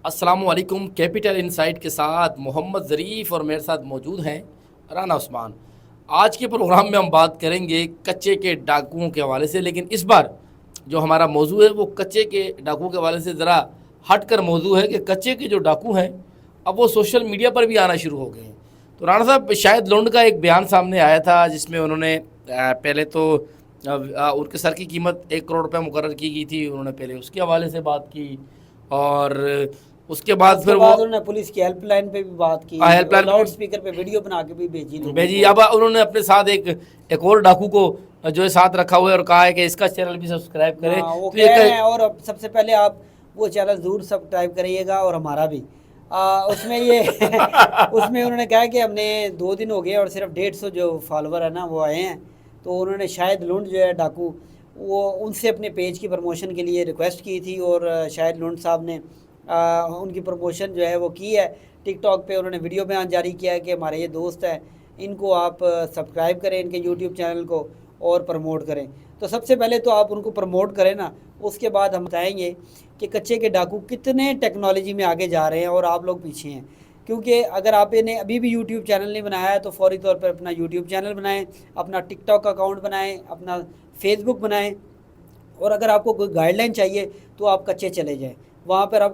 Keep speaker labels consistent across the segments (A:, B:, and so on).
A: السلام علیکم. Capital insight کے ساتھ محمد ظریف اور میرے ساتھ موجود ہیں رانا عثمان. آج کے پروگرام میں ہم بات کریں گے کچے کے ڈاکوؤں کے حوالے سے، لیکن اس بار جو ہمارا موضوع ہے وہ کچے کے ڈاکوؤں کے حوالے سے ذرا ہٹ کر موضوع ہے کہ کچے کے جو ڈاکو ہیں اب وہ سوشل میڈیا پر بھی آنا شروع ہو گئے ہیں. تو رانا صاحب، شاہد لونڈ کا ایک بیان سامنے آیا تھا جس میں انہوں نے پہلے تو ان کے سر کی قیمت 1 کروڑ روپے مقرر کی گئی تھی. انہوں نے پہلے اس کے حوالے سے بات کی اور اس کے بعد پھر وہ
B: انہوں نے پولیس کی ہیلپ لائن پہ بھی بات کی،
A: ہیلپ لائن
B: لاؤڈ سپیکر پہ ویڈیو بنا کے بھی بھیجی.
A: اب انہوں نے اپنے ساتھ ایک اور ڈاکو کو جو ہے ساتھ رکھا ہوا ہے اور کہا ہے کہ اس کا چینل بھی سبسکرائب کرے.
B: وہ کہہ رہے ہیں اور سب سے پہلے آپ وہ چینل ضرور سبسکرائب کریے گا اور ہمارا بھی. اس میں اس میں انہوں نے کہا کہ ہم نے 2 دن ہو گئے اور صرف 150 جو فالوور ہیں نا وہ آئے ہیں. تو انہوں نے شاہد لونڈ جو ہے ڈاکو، وہ ان سے اپنے پیج کی پروموشن کے لیے ریکویسٹ کی تھی اور شاہد لونڈ صاحب نے ان کی پروموشن جو ہے وہ کی ہے. ٹک ٹاک پہ انہوں نے ویڈیو بیان جاری کیا ہے کہ ہمارے یہ دوست ہیں، ان کو آپ سبسکرائب کریں، ان کے یوٹیوب چینل کو اور پروموٹ کریں. تو سب سے پہلے تو آپ ان کو پروموٹ کریں نا، اس کے بعد ہم بتائیں گے کہ کچے کے ڈاکو کتنے ٹیکنالوجی میں آگے جا رہے ہیں اور آپ لوگ پیچھے ہیں. کیونکہ اگر آپ نے ابھی بھی یوٹیوب چینل نہیں بنایا ہے تو فوری طور پر اپنا یوٹیوب چینل بنائیں، اپنا ٹک ٹاک اکاؤنٹ بنائیں، اپنا فیس بک بنائیں. اور اگر آپ کو کوئی گائیڈ لائن چاہیے تو آپ کچے چلے جائیں، وہاں پر آپ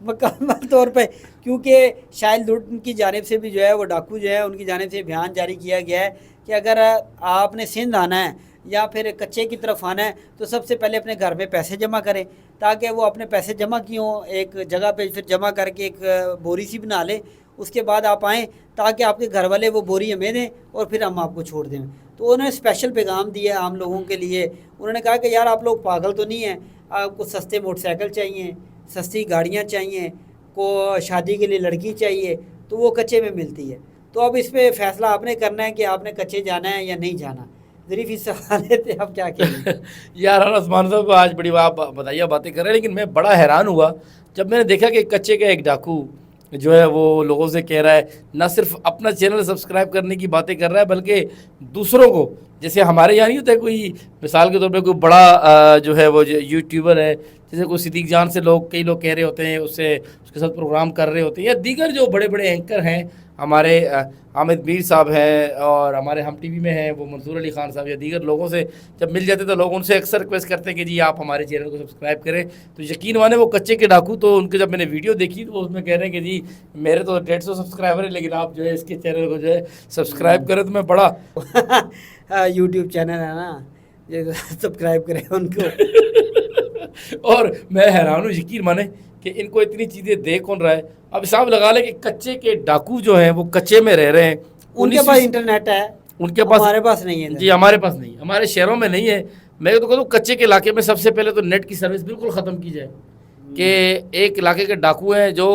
B: مکمل طور پہ، کیونکہ شاہد لونڈ کی جانب سے بھی جو ہے وہ ڈاکو جو ہے ان کی جانب سے بیان جاری کیا گیا ہے کہ اگر آپ نے سندھ آنا ہے یا پھر کچے کی طرف آنا ہے تو سب سے پہلے اپنے گھر پہ پیسے جمع کریں، تاکہ وہ اپنے پیسے جمع کیوں ایک جگہ پہ پھر جمع کر کے ایک بوری سی بنا لیں. اس کے بعد آپ آئیں تاکہ آپ کے گھر والے وہ بوری ہمیں دیں اور پھر ہم آپ کو چھوڑ دیں. تو انہوں نے اسپیشل پیغام دیا عام لوگوں کے لیے. انہوں نے کہا کہ یار آپ لوگ پاگل تو نہیں ہیں، آپ کو سستے موٹر سائیکل چاہیے، سستی گاڑیاں چاہیے، کو شادی کے لیے لڑکی چاہیے تو وہ کچے میں ملتی ہے. تو اب اس پہ فیصلہ آپ نے کرنا ہے کہ آپ نے کچے جانا ہے یا نہیں جانا. ظریف اس حوالے سے آپ کیا کہیں؟
A: یار عثمان صاحب آج بڑی بتائیے باتیں کر رہے ہیں، لیکن میں بڑا حیران ہوا جب میں نے دیکھا کہ کچے کا ایک ڈاکو جو ہے وہ لوگوں سے کہہ رہا ہے نہ صرف اپنا چینل سبسکرائب کرنے کی باتیں کر رہا ہے بلکہ دوسروں کو، جیسے ہمارے یہاں نہیں ہوتا ہے کوئی مثال کے طور پہ کوئی بڑا جو ہے وہ یوٹیوبر ہے، جیسے کوئی صدیق جان سے کئی لوگ کہہ رہے ہوتے ہیں، اس کے ساتھ پروگرام کر رہے ہوتے ہیں، یا دیگر جو بڑے بڑے اینکر ہیں ہمارے حامد میر صاحب ہیں اور ہمارے ہم ٹی وی میں ہیں وہ منصور علی خان صاحب، یا دیگر لوگوں سے جب مل جاتے تو لوگ ان سے اکثر ریکویسٹ کرتے ہیں کہ جی آپ ہمارے چینل کو سبسکرائب کریں. تو یقین مانے وہ کچے کے ڈاکو تو ان کے جب میں نے ویڈیو دیکھی تو اس میں کہہ رہے ہیں کہ جی میرے تو 150 سبسکرائبر ہیں لیکن آپ جو ہے اس کے چینل کو جو ہے سبسکرائب کریں. تو میں بڑا
B: یوٹیوب چینل ہے نا، سبسکرائب کریں ان کو.
A: اور میں حیران ہوں، یقین مانے کہ ان کو اتنی چیزیں دے کون رہا ہے. اب حساب لگا لیں کہ کچے کے ڈاکو جو ہیں وہ کچے میں رہ رہے ہیں،
B: ان کے پاس انٹرنیٹ ہے،
A: ان کے پاس،
B: ہمارے پاس نہیں ہے.
A: جی ہمارے پاس نہیں، ہمارے شہروں میں نہیں ہے. میں تو کہتا ہوں کچے کے علاقے میں سب سے پہلے تو نیٹ کی سروس بالکل ختم کی جائے، کہ ایک علاقے کے ڈاکو ہیں جو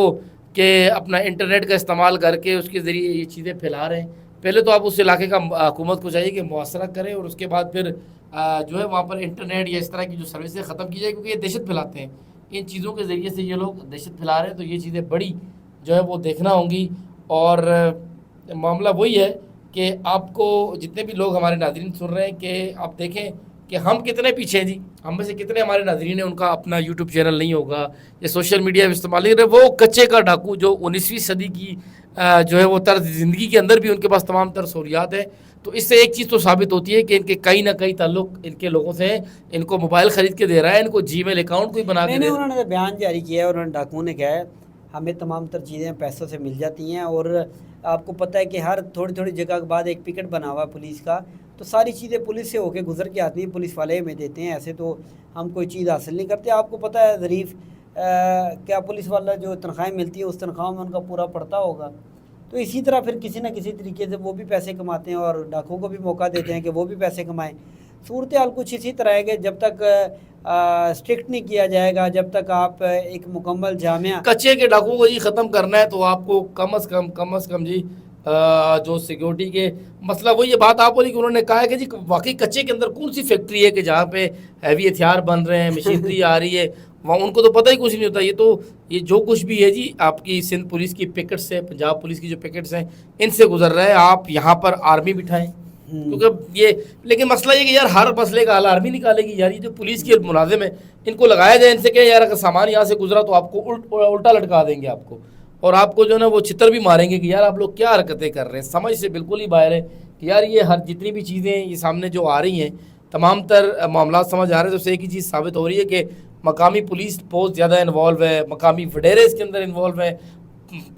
A: کہ اپنا انٹرنیٹ کا استعمال کر کے اس کے ذریعے یہ چیزیں پھیلا رہے ہیں. پہلے تو آپ اس علاقے کا حکومت کو چاہیے کہ محاصرہ کریں اور اس کے بعد پھر جو ہے وہاں پر انٹرنیٹ یا اس طرح کی جو سروسیں ختم کی جائے، کیونکہ یہ دہشت پھیلاتے ہیں. ان چیزوں کے ذریعے سے یہ لوگ دہشت پھیلا رہے ہیں، تو یہ چیزیں بڑی جو ہے وہ دیکھنا ہوں گی. اور معاملہ وہی ہے کہ آپ کو جتنے بھی لوگ ہمارے ناظرین سن رہے ہیں کہ آپ دیکھیں کہ ہم کتنے پیچھے ہیں. جی ہم میں سے کتنے ہمارے ناظرین ہیں ان کا اپنا یوٹیوب چینل نہیں ہوگا یا سوشل میڈیا استعمال نہیں رہے. وہ کچے کا ڈاکو جو 19ویں صدی کی جو ہے وہ طرز زندگی کے اندر بھی ان کے پاس تمام تر سہولیات ہیں. تو اس سے ایک چیز تو ثابت ہوتی ہے کہ ان کے کئی نہ کئی تعلق ان کے لوگوں سے ہیں. ان کو موبائل خرید کے دے رہا ہے، ان کو جی میل اکاؤنٹ کوئی بنا کے دے رہا ہے.
B: انہوں نے بیان جاری کیا ہے اور انہوں نے ڈاکو نے کہا ہے ہمیں تمام تر چیزیں پیسوں سے مل جاتی ہیں. اور آپ کو پتہ ہے کہ ہر تھوڑی تھوڑی جگہ کے بعد ایک پکٹ بنا ہوا ہے پولیس کا، تو ساری چیزیں پولیس سے ہو کے گزر کے آتی ہیں، پولیس والے ہمیں دیتے ہیں. ایسے تو ہم کوئی چیز حاصل نہیں کرتے. آپ کو پتہ ہے ظریف کیا پولیس والا جو تنخواہیں ملتی ہیں اس تنخواہ میں ان کا پورا پڑتا ہوگا. تو اسی طرح پھر کسی نہ کسی طریقے سے وہ بھی پیسے کماتے ہیں اور ڈاکوں کو بھی موقع دیتے ہیں کہ وہ بھی پیسے کمائیں. صورتحال کچھ اسی طرح ہے کہ جب تک اسٹرکٹ نہیں کیا جائے گا، جب تک آپ ایک مکمل جامعہ
A: کچے کے ڈاکو کو جی ختم کرنا ہے تو آپ کو کم از کم جی جو سیکیورٹی کے مسئلہ وہی یہ بات آپ بولی کہ انہوں نے کہا ہے کہ جی واقعی کچے کے اندر کون سی فیکٹری ہے کہ جہاں پہ ہیوی ہتھیار بن رہے ہیں، مشینری آ رہی ہے، وہاں ان کو تو پتہ ہی کچھ نہیں ہوتا. یہ جو کچھ بھی ہے جی آپ کی سندھ پولیس کی پکٹس ہے، پنجاب پولیس کی جو پکٹس ہیں ان سے گزر رہا ہے. آپ یہاں پر آرمی بٹھائیں، کیونکہ یہ لیکن مسئلہ یہ کہ یار ہر مسئلے کا حل آرمی نکالے گی یار. یہ جو پولیس کے ملازم ہیں ان کو لگایا جائے, ان سے کہ یار اگر سامان یہاں سے گزرا تو آپ کو الٹا لٹکا دیں گے آپ کو, اور آپ کو جو ہے نا وہ چھتر بھی ماریں گے کہ یار آپ لوگ کیا حرکتیں کر رہے ہیں. سمجھ سے بالکل ہی باہر ہے کہ یار یہ ہر جتنی بھی چیزیں یہ سامنے جو آ رہی ہیں تمام تر معاملات سمجھ آ رہے ہیں, تو ایک ہی چیز ثابت ہو رہی ہے کہ مقامی پولیس بہت زیادہ انوالو ہے, مقامی وڈیرے اس کے اندر انوالو ہیں,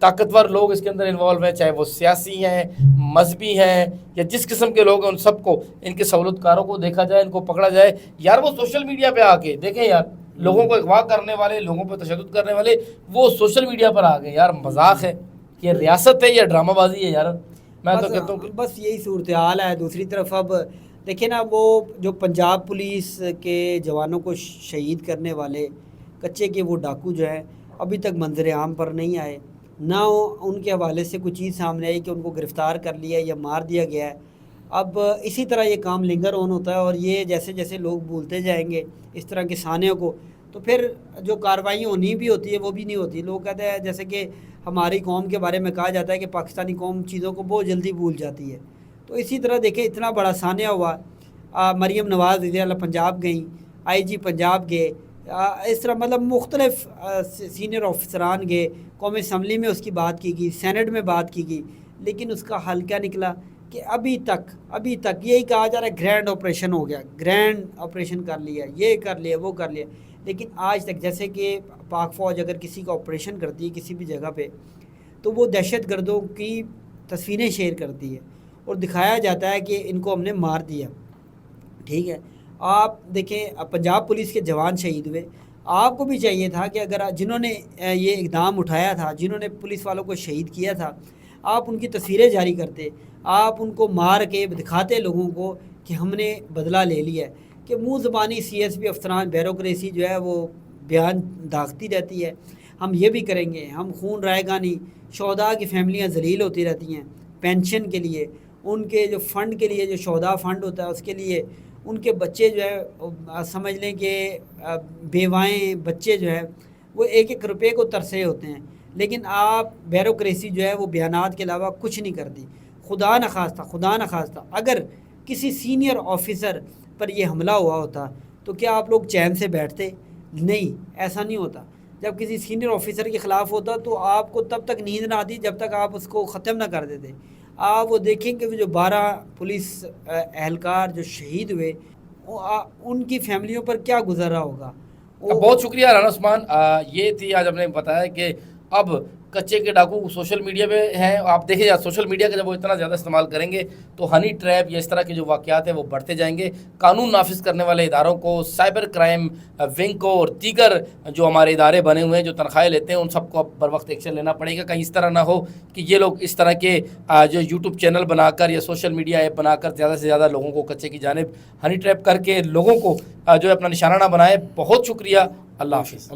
A: طاقتور لوگ اس کے اندر انوالو ہیں, چاہے وہ سیاسی ہیں, مذہبی ہیں, یا جس قسم کے لوگ ہیں ان سب کو, ان کے سہولت کاروں کو دیکھا جائے, ان کو پکڑا جائے. یار وہ سوشل میڈیا پہ آ کے دیکھیں یار, لوگوں کو اغوا کرنے والے, لوگوں پہ تشدد کرنے والے وہ سوشل میڈیا پر آ گئے. یار مذاق ہے, یہ ریاست ہے یا ڈرامہ بازی ہے یار. میں تو کہتا ہوں کہ
B: بس یہی صورتحال ہے. دوسری طرف اب دیکھیں نا, وہ جو پنجاب پولیس کے جوانوں کو شہید کرنے والے کچے کے وہ ڈاکو جو ہیں ابھی تک منظر عام پر نہیں آئے, نہ ان کے حوالے سے کوئی چیز سامنے آئی کہ ان کو گرفتار کر لیا یا مار دیا گیا ہے. اب اسی طرح یہ کام لنگر آن ہوتا ہے, اور یہ جیسے جیسے لوگ بھولتے جائیں گے اس طرح کے سانحوں کو, تو پھر جو کارروائی ہونی بھی ہوتی ہے وہ بھی نہیں ہوتی. لوگ کہتے ہیں جیسے کہ ہماری قوم کے بارے میں کہا جاتا ہے کہ پاکستانی قوم چیزوں کو بہت جلدی بھول جاتی ہے. تو اسی طرح دیکھیں اتنا بڑا سانحہ ہوا, مریم نواز رضی اللہ پنجاب گئیں, آئی جی پنجاب گئے, اس طرح مطلب مختلف سینئر آفیسران گئے, قومی اسمبلی میں اس کی بات کی گئی, سینٹ میں بات کی گئی, لیکن اس کا حل کیا نکلا کہ ابھی تک یہی کہا جا رہا ہے گرینڈ آپریشن ہو گیا, گرینڈ آپریشن کر لیا, یہ کر لیا, وہ کر لیا, لیکن آج تک جیسے کہ پاک فوج اگر کسی کا آپریشن کرتی ہے کسی بھی جگہ پہ تو وہ دہشت گردوں کی تصویریں شیئر کرتی ہے اور دکھایا جاتا ہے کہ ان کو ہم نے مار دیا. ٹھیک ہے, آپ دیکھیں پنجاب پولیس کے جوان شہید ہوئے, آپ کو بھی چاہیے تھا کہ اگر جنہوں نے یہ اقدام اٹھایا تھا, جنہوں نے پولیس والوں کو شہید کیا تھا, آپ ان کی تصویریں جاری کرتے, آپ ان کو مار کے دکھاتے لوگوں کو کہ ہم نے بدلہ لے لیا ہے. کہ منہ زبانی سی ایس پی افسران بیوروکریسی جو ہے وہ بیان داغتی رہتی ہے, ہم یہ بھی کریں گے, ہم خون رائے گا نہیں. شہداء کی فیملیاں ذلیل ہوتی رہتی ہیں پینشن کے لیے, ان کے جو فنڈ کے لیے جو شہداء فنڈ ہوتا ہے اس کے لیے, ان کے بچے جو ہے سمجھ لیں کہ بیوائیں بچے جو ہے وہ ایک ایک روپے کو ترسے ہوتے ہیں, لیکن آپ بیوروکریسی جو ہے وہ بیانات کے علاوہ کچھ نہیں کرتی. خدا نخواستہ اگر کسی سینئر آفیسر پر یہ حملہ ہوا ہوتا تو کیا آپ لوگ چین سے بیٹھتے؟ نہیں, ایسا نہیں ہوتا. جب کسی سینئر آفیسر کے خلاف ہوتا تو آپ کو تب تک نیند نہ آتی جب تک آپ اس کو ختم نہ کر دیتے. آپ وہ دیکھیں کہ جو 12 پولیس اہلکار جو شہید ہوئے ان کی فیملیوں پر کیا گزر رہا ہوگا.
A: بہت شکریہ رانا عثمان. یہ تھی آج ہم نے بتایا کہ اب کچے کے ڈاکو سوشل میڈیا پہ ہیں. آپ دیکھیں یا سوشل میڈیا کا جب وہ اتنا زیادہ استعمال کریں گے تو ہنی ٹریپ یا اس طرح کے جو واقعات ہیں وہ بڑھتے جائیں گے. قانون نافذ کرنے والے اداروں کو, سائبر کرائم ونگ کو اور دیگر جو ہمارے ادارے بنے ہوئے ہیں جو تنخواہیں لیتے ہیں ان سب کو اب بر وقت ایکشن لینا پڑے گا. کہیں اس طرح نہ ہو کہ یہ لوگ اس طرح کے جو یوٹیوب چینل بنا کر یا سوشل میڈیا ایپ بنا کر زیادہ سے زیادہ لوگوں کو کچے کی جانب ہنی ٹریپ کر کے لوگوں کو جو ہے اپنا نشانہ نہ بنائے. بہت شکریہ. اللہ حافظ.